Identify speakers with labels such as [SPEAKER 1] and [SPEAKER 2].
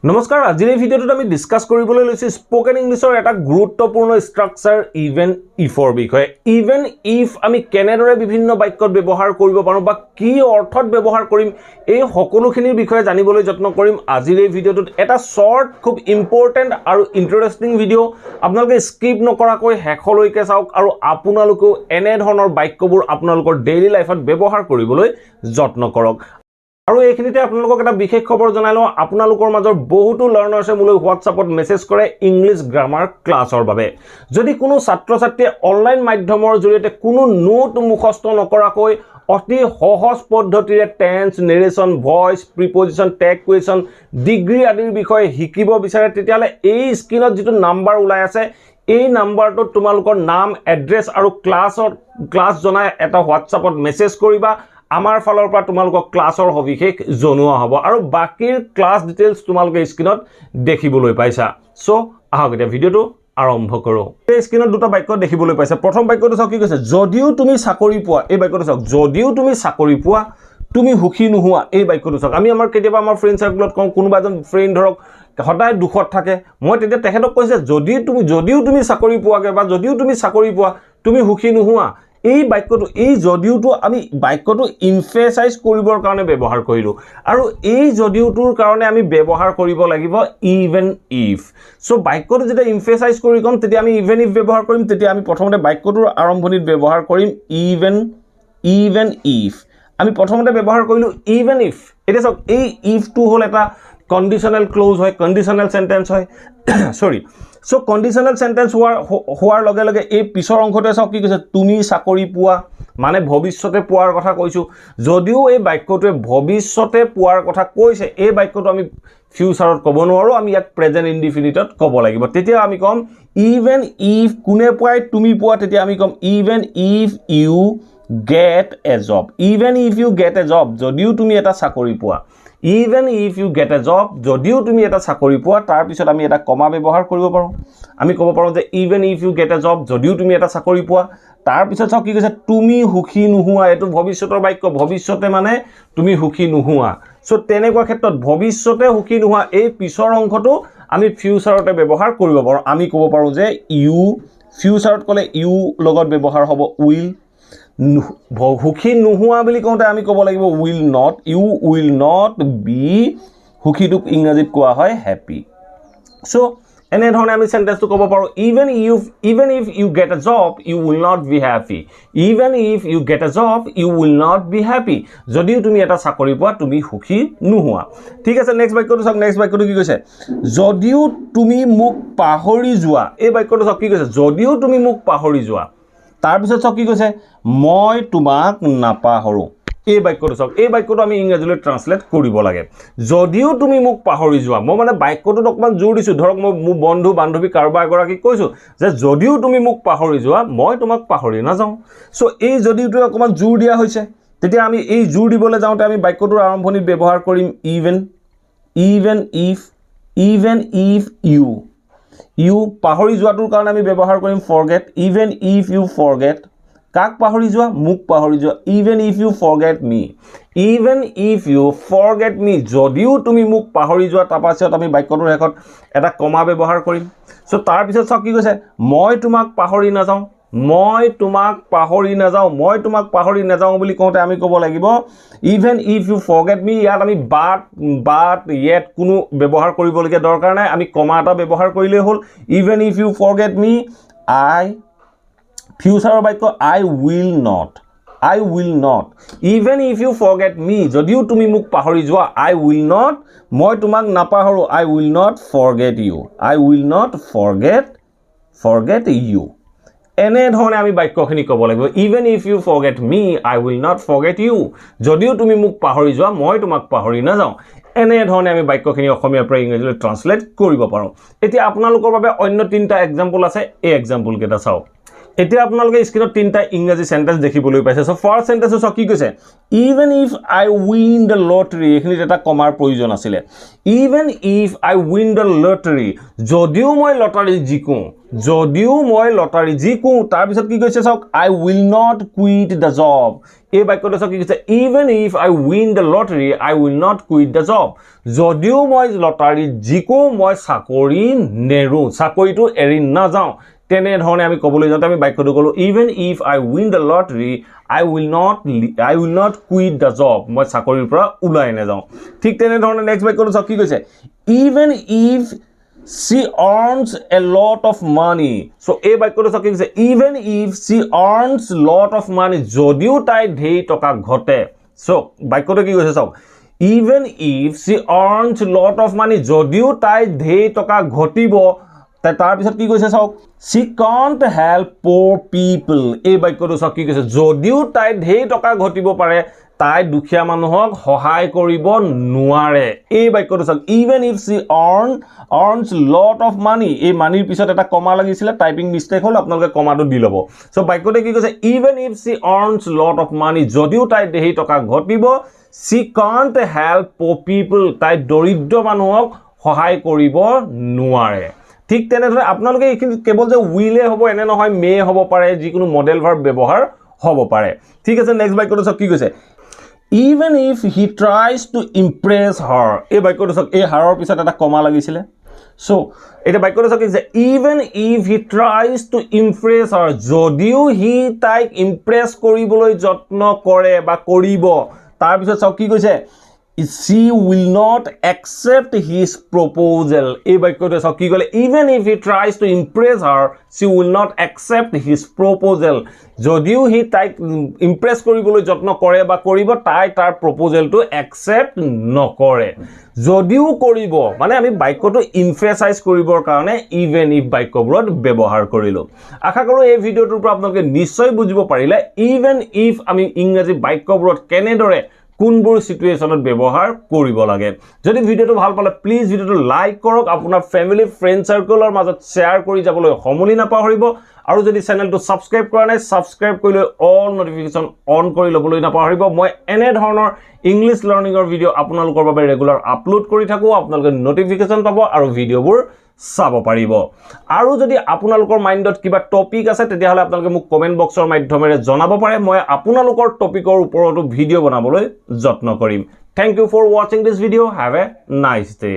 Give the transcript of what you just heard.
[SPEAKER 1] নমস্কাৰ আজিৰ এই ভিডিঅ'টোত আমি ডিসকাস কৰিবলৈ লৈছো স্পোকেন ইংলিছৰ এটা গুৰুত্বপূৰ্ণ ষ্ট্ৰাকচাৰ ইভেন ইফৰ বিষয়ে ইভেন ইফ আমি কেনেদৰে বিভিন্ন বাক্যত ব্যৱহাৰ কৰিব পাৰো বা কি অৰ্থত ব্যৱহাৰ কৰিম এই সকলোখিনিৰ বিষয়ে জানিবলৈ যত্ন কৰিম আজিৰ এই ভিডিঅ'টোত এটা শৰ্ট খুব ইম্পৰ্টেন্ট আৰু ইন্টাৰেষ্টিং ভিডিঅ' আপোনালোকে স্কিপ নকৰাকৈ হেখলৈকে চাওক আৰু আপোনালোকে এনে ধৰণৰ বাক্যবোৰ আপোনালোকৰ ডেইলি লাইফত ব্যৱহাৰ কৰিবলৈ যত্ন কৰক আৰু এইখিনিতে আপোনালোকক এটা বিশেষ খবৰ জনাইলো আপোনালোকৰ মাজৰ বহুতো লাৰ্নাৰ্ছে মোলৈ হোৱাটছআপত মেছেজ কৰে ইংলিশ গ্ৰামাৰ ক্লাছৰ বাবে যদি কোনো ছাত্ৰ ছাত্ৰীয়ে অনলাইন মাধ্যমৰ জৰিয়তে কোনো নোট মুখস্থ নকৰাকৈ অতি সহজ পদ্ধতিৰে tense narration voice preposition tag question degree আদিৰ বিষয়ে শিকিব বিচাৰে তেতিয়ালে এই স্ক্ৰিনত যেটো নাম্বাৰ ওলাই আছে এই নাম্বাৰটো তোমালোকৰ নাম এড্ৰেছ আৰু ক্লাছ জনাই এটা হোৱাটছআপত মেছেজ কৰিবা আমাৰ ফালৰ পৰা তোমালোকক ক্লাছৰ সবিশেষ জনোৱা হ'ব আৰু বাকিৰ ক্লাছ ডিটেইলছ তোমালোকে স্ক্ৰিনত দেখিবলৈ পাইছা সো আহক এতিয়া ভিডিঅটো আৰম্ভ কৰো এই স্ক্ৰিনত দুটা বাক্য দেখিবলৈ পাইছা প্ৰথম বাক্যটো চাওক কি কৈছে যদিও তুমি চাকৰি পোৱা এই বাক্যটো চাওক যদিও তুমি চাকৰি পোৱা তুমি সুখী নোহোৱা এই বাক্যটো চাওক আমি আমাৰ কেতিয়াবা আমাৰ ফ্ৰেন্ড সাৰ্কেলত কওঁ কোনোবা এজন ফ্ৰেন্ড ধৰক হঠাৎ দুখত থাকে মই তেতিয়া তেখেতক কৈছে যদিও তুমি চাকৰি পোৱাগে বা যদিও তুমি চাকৰি পোৱা তুমি সুখী নোহোৱা এই বাক্যটো এই যদিওটো আমি বাক্যটো এমফেসাইজ কৰিবৰ কাৰণে ব্যৱহাৰ কৰিলো আৰু এই যদিওটোৰ কাৰণে আমি ব্যৱহাৰ কৰিব লাগিব ইভেন ইফ সো বাক্যটো যেটা এমফেসাইজ কৰি কম তেতিয়া আমি ইভেন ইফ ব্যৱহাৰ কৰিম তেতিয়া আমি প্ৰথমতে বাক্যটোৰ আৰম্ভণিত ব্যৱহাৰ কৰিম ইভেন ইফ আমি প্ৰথমতে ব্যৱহাৰ কৰিলো ইভেন ইফ এটা সব এই ইফটো হল এটা কন্ডিশনাল ক্লজ হয় কন্ডিশনাল সেন্টেন্স হয় সৰি সো কন্ডিশনাল সেন্টেন্স হোৱাৰ লগে লগে এই পিছৰ অংশতে চাওক কি কৈছে তুমি চাকৰি পোৱা মানে ভৱিষ্যতে পোৱাৰ কথা কৈছো যদিও এই বাক্যটোৱে ভৱিষ্যতে পোৱাৰ কথা কৈছে এই বাক্যটো আমি ফিউচাৰত ক'ব নোৱাৰো আমি ইয়াক প্ৰেজেন্ট ইনডিফিনিটত ক'ব লাগিব তেতিয়া আমি কম ইভেন ইফ কোনে পায় তুমি পোৱা তেতিয়া আমি কম even if you get a job even if you get a job যদিও তুমি এটা চাকৰি পোৱা even if you get a job যদিও তুমি এটা চাকৰি পোৱা তাৰ পিছত আমি এটা কমা ব্যৱহাৰ কৰিব পাৰো আমি ক'ব পাৰো যে even if you get a job যদিও তুমি এটা চাকৰি পোৱা তাৰ পিছত চাওক কি কৈছে তুমি সুখী নোহোৱা এটো ভৱিষ্যতৰ বাক্য ভৱিষ্যতে মানে তুমি সুখী নোহোৱা সো তেনেকুৱা ক্ষেত্ৰত ভৱিষ্যতে সুখী নোহোৱা এই পিছৰ অংশটো আমি ফিউচাৰতে ব্যৱহাৰ কৰিব পাৰো আমি ক'ব পাৰো যে ইউ ফিউচাৰত ক'লে ইউ লগত ব্যৱহাৰ হ'ব উইল সুখী নোহোৱা বুলি কওঁতে আমি ক'ব লাগিব will not you will not be সুখীটোক ইংৰাজীত কোৱা হয় happy সো এনে ধৰণে আমি সেন্টেন্সটো ক'ব পাৰো even if you get a job you will not be happy even if you get a job you will not be happy যদিও তুমি এটা চাকৰি পোৱা তুমি সুখী নোহোৱা ঠিক আছে নেক্সট বাক্যটো চাওক নেক্সট বাক্যটো কি কৈছে যদিও তুমি মোক পাহৰি যোৱা এই বাক্যটো চাওক কি কৈছে যদিও তুমি মোক পাহৰি যোৱা তাৰ পিছত চাওক কি কৈছে মই তোমাক নাপাহৰো এই বাক্যটো চাওক এই বাক্যটো আমি ইংৰাজীলৈ ট্ৰান্সলেট কৰিব লাগে যদিও তুমি মোক পাহৰি যোৱা মই মানে বাক্যটোত অকমান জোৰ দিছো ধৰক মই মোৰ বন্ধু বান্ধৱী কাৰোবাৰ এগৰাকী কৈছো যে যদিও তুমি মোক পাহৰি যোৱা মই তোমাক পাহৰি নাযাওঁ সো এই যদিওটো অকমান জোৰ দিয়া হৈছে তেতিয়া আমি এই জোৰ দিবলৈ যাওঁতে আমি বাক্যটোৰ আৰম্ভণিত ব্যৱহাৰ কৰিম even if you পাহৰি যোৱাটোৰ কাৰণে আমি ব্যৱহাৰ কৰিম forget even if you forget কাক পাহৰি যোৱা মুক পাহৰি যোৱা even if you forget me যদিও তুমি মুক পাহৰি যোৱা তাৰ পাছত আমি বাক্যটোৰ শেষত এটা কমা ব্যৱহাৰ কৰিম সো তাৰ পিছত চাওক কি কৈছে মই তোমাক পাহৰি নাযাওঁ বুলি কওঁতে আমি ক'ব লাগিব even if you forget me ইয়াত আমি but yet কোনো ব্যৱহাৰ কৰিবলগীয়া দৰকাৰ নাই আমি কমা এটা ব্যৱহাৰ কৰিলে হ'ল even if you forget me ফিউচাৰৰ বাক্য I will not even if you forget me যদিও তুমি মোক পাহৰি যোৱা I will not মই তোমাক নাপাহৰো I will not forget you এনে ধৰণে আমি বাক্যখিনি ক'ব লাগিব even if you forget me I will not forget you যদিও তুমি মোক পাহৰি যোৱা মই তোমাক পাহৰি নাযাওঁ এনে ধৰণে আমি বাক্যখিনি অসমীয়াৰ পৰা ইংৰাজীলৈ ট্ৰান্সলেট কৰিব পাৰো এতিয়া আপোনালোকৰ বাবে অন্য তিনটা এক্সাম্পল আছে এই এক্সাম্পল কেইটা চাওক এতিয়া আপোনালোকে স্ক্ৰীনত তিনটা ইংৰাজী সেন্টেন্স দেখিবলৈ পাইছে সো ফাৰ্স্ট সেন্টেন্স কি কৈছে even if I win the lottery এখিনিত এটা কমাৰ প্ৰয়োজন আছিল even if I win the lottery যদিও মই লটাৰী জিকো তাৰ পিছত কি কৈছে চাওক I will not quit the job এই বাক্যটো চাওক কি কৈছে even if I win the lottery I will not quit the job যদিও মই লটাৰী জিকো মই চাকৰি নেৰু চাকৰিটো এৰি না যাও তেনে ধৰণে আমি কবলৈ যাওঁতে আমি বাক্যটো কলো even if I win the lottery I will not quit the job মই চাকৰিৰ পৰা উলাই না যাও ঠিক তেনে ধৰণে নেক্সট বাক্যটো চাওক কি কৈছে even if she earns a lot of money so এই বাক্যটো চাওক কি কৈছে even if she earns lot of money যদিও তাই ঢেৰ টকা ঘটে so বাক্যটো কি কৈছে চাওক even if she earns lot of money যদিও তাই ঢেৰ টকা ঘটিব তাৰ পিছত কি কৈছে চাওক she can't help poor people এই বাক্যটো চাওক কি কৈছে যদিও তাই ঢেৰ টকা ঘটিব পাৰে তাই দুখীয়া মানুহক সহায় কৰিব নোৱাৰে এই বাক্যটো চাওক even if she earns lot of money এই মানিৰ পিছত এটা কমা লাগিছিল টাইপিং মিস্টেক হল আপোনালোকে কমাটো দি লব সো বাক্যটো কি কৈছে even if she earns lot of money যদিও তাই ঢেৰ টকা ঘটিব she can't help poor people তাই দৰিদ্ৰ মানুহক সহায় কৰিব নোৱাৰে ঠিক তেনেদৰে আপোনালোকে এইখিনি কেৱল যে উইলে হ'ব এনে নহয় মে হ'ব পাৰে যিকোনো মডেল ভাৰ্ব ব্যৱহাৰ হ'ব পাৰে ঠিক আছে নেক্সট বাক্যটো চাওক কি কৈছে even if he tries to impress her এই বাক্যটো চাওক এই হাৰৰ পিছত এটা কমা লাগিছিল সো এটা বাক্যটো চাওক কি কৈছে even if he tries to impress her যদিও হি তাইক ইমপ্ৰেছ কৰিবলৈ যত্ন কৰে বা কৰিব তাৰ পিছত চাওক কি কৈছে she will not accept his proposal এই বাক্যটো চাওক কি কলে even if he tries to impress her she will not accept his proposal যদিও হি তাইক ইমপ্ৰেছ কৰিবলৈ যত্ন কৰে বা কৰিব তাই তাৰ প্ৰপোজালটো একচেপ্ট নকৰে যদিও কৰিব মানে আমি বাক্যটো এমফাসাইজ কৰিবৰ কাৰণে even if বাক্যবোৰত ব্যৱহাৰ কৰিলো আশা কৰো এই ভিডিওটোৰ পৰা আপোনালোকে নিশ্চয় বুজিব পাৰিলে even if আমি ইংৰাজী বাক্যবোৰত কেনেদৰে কোনবোৰ সিচুৱেচনত ব্যৱহাৰ কৰিব লাগে যদি ভিডিওটো ভাল পালে প্লিজ ভিডিওটো লাইক কৰক আপোনাৰ ফ্যামিলি ফ্ৰেন্ড সাৰ্কেলৰ মাজত শেয়াৰ কৰি যাবলৈ সমলি নাপাহৰিব আৰু যদি চেনেলটো সাবস্ক্ৰাইব কৰা নাই সাবস্ক্ৰাইব কৰিলে অল নোটিফিকেশন অন কৰি লবলৈ নাপাহৰিব মই এনে ধৰণৰ ইংলিশ লাৰ্নিংৰ ভিডিও আপোনালোকৰ বাবে ৰেগুলাৰ আপলোড কৰি থাকো আপোনালোকে নোটিফিকেশন পাব আৰু ভিডিওবোৰ চাব পাৰিব আৰু যদি আপোনালোকৰ মাইন্ডত কিবা টপিক আছে তেতিয়া হলে আপোনালোকে মোক কমেন্ট বক্সৰ মাধ্যমেৰে জনাব পাৰে মই আপোনালোকৰ টপিকৰ ওপৰতো ভিডিও বনাবলৈ যত্ন কৰিম thank you for watching this video have a nice day